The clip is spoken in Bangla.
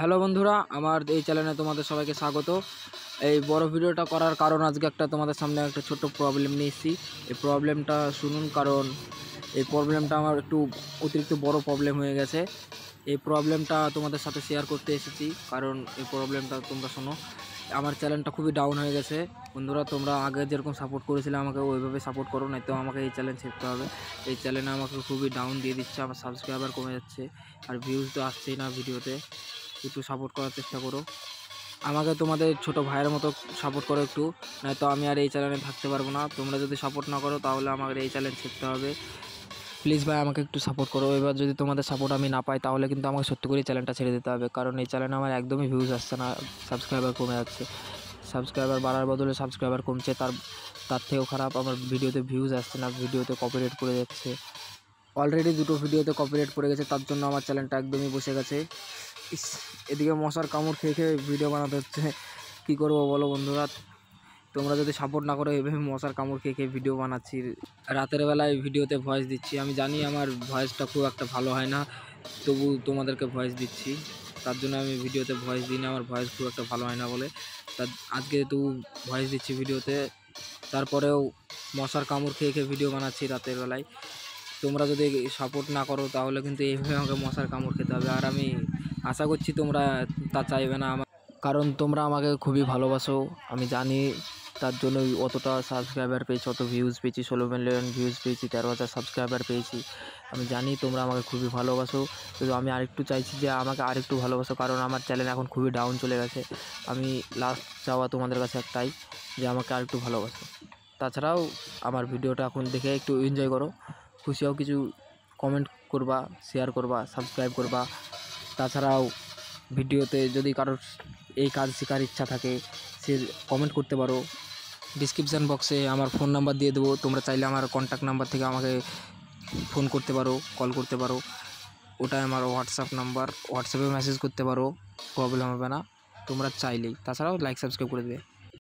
হ্যালো বন্ধুরা, আমার এই চ্যানেলে তোমাদের সবাইকে স্বাগত। এই বড় ভিডিওটা করার কারণ আজকে তোমাদের সামনে একটা ছোট্ট প্রবলেম নিয়ে এসেছি। এই প্রবলেমটা শুনুন, কারণ এই প্রবলেমটা আমার একটু অতিরিক্ত বড় প্রবলেম হয়ে গেছে। এই প্রবলেমটা তোমাদের সাথে শেয়ার করতে এসেছি, কারণ এই প্রবলেমটা তোমরা শোনো। আমার চ্যানেলটা খুবই ডাউন হয়ে গেছে বন্ধুরা। তোমরা আগে যেরকম সাপোর্ট করেছিলে আমাকে ওইভাবে সাপোর্ট করো, নাই তো আমাকে এই চ্যালেঞ্জ শিখতে হবে। এই চ্যানেলে আমাকে খুবই ডাউন দিয়ে দিচ্ছে, আমার সাবস্ক্রাইবার কমে যাচ্ছে, আর ভিউজ তো আসছেই না ভিডিওতে। একটু সাপোর্ট করার চেষ্টা করো আমাকে, তোমাদের ছোট ভাইয়ের মতো সাপোর্ট করো একটু, নয়তো আমি আর এই চ্যানেলে থাকতে পারবো না। তোমরা যদি সাপোর্ট না করো তাহলে আমাকে এই চ্যালেঞ্জ শিখতে হবে। প্লিজ ভাই, আমাকে একটু সাপোর্ট করো। এবার যদি তোমাদের সাপোর্ট আমি না পাই তাহলে কিন্তু আমাকে সত্যি করে চ্যানেলটা ছেড়ে দিতে হবে, কারণ এই চ্যানেলে আমার একদমই ভিউজ আসছে না, সাবস্ক্রাইবার কমে যাচ্ছে। সাবস্ক্রাইবার বাড়ার বদলে সাবস্ক্রাইবার কমছে, তার থেকেও খারাপ আমার ভিডিওতে ভিউজ আসছে না, ভিডিওতে কপিরাইট পড়ে যাচ্ছে। অলরেডি দুটো ভিডিওতে কপিরাইট পড়ে গেছে, তার জন্য আমার চ্যানেলটা একদমই বসে গেছে। এদিকে মশার কামড় খেয়ে খেয়ে ভিডিও বানাতে হচ্ছে, কী করবো বলো বন্ধুরা। তোমরা যদি সাপোর্ট না করো, এভাবে মশার কামড় খেয়ে খেয়ে ভিডিও বানাচ্ছি, রাতের বেলায় ভিডিওতে ভয়েস দিচ্ছি। আমি জানি আমার ভয়েসটা খুব একটা ভালো হয় না, তবু তোমাদেরকে ভয়েস দিচ্ছি। তার জন্য আমি ভিডিওতে ভয়েস দিই না, আমার ভয়েস খুব একটা ভালো হয় না বলে। তা আজকে তবু ভয়েস দিচ্ছি ভিডিওতে, তারপরেও মশার কামড় খেয়ে খেয়ে ভিডিও বানাচ্ছি রাতের বেলায়। তোমরা যদি সাপোর্ট না করো তাহলে কিন্তু এইভাবে আমাকে মশার কামড় খেতে হবে, আর আমি আশা করছি তোমরা তা চাইবে না আমার, কারণ তোমরা আমাকে খুবই ভালোবাসো। আমি জানি, তার জন্য অতটা সাবস্ক্রাইবার পেয়েছি, অত ভিউজ পেয়েছি, 16 মিলিয়ন ভিউজ পেয়েছি, 13,000 সাবস্ক্রাইবার পেয়েছি। আমি জানি তোমরা আমাকে খুবই ভালোবাসো, কিন্তু আমি আরেকটু চাইছি যে আমাকে আরেকটু ভালোবাসো, কারণ আমার চ্যানেল এখন খুবই ডাউন চলে গেছে। আমি লাস্ট চাওয়া তোমাদের কাছে একটাই, যে আমাকে আরেকটু ভালোবাসো। তাছাড়াও আমার ভিডিওটা এখন দেখে একটু এনজয় করো, খুশি হও, কিছু কমেন্ট করবা, শেয়ার করবা, সাবস্ক্রাইব করবা। তাছাড়াও ভিডিওতে যদি কারোর এই কাজ শেখার ইচ্ছা থাকে, সে কমেন্ট করতে পারো। ডিসক্রিপশান বক্সে আমার ফোন নাম্বার দিয়ে দেবো, তোমরা চাইলে আমার কন্ট্যাক্ট নাম্বার থেকে আমাকে ফোন করতে পারো, কল করতে পারো। ওটাই আমার হোয়াটসঅ্যাপ নাম্বার, হোয়াটসঅ্যাপে মেসেজ করতে পারো, প্রবলেম হবে না তোমরা চাইলেই। তাছাড়াও লাইক সাবস্ক্রাইব করে দেবে।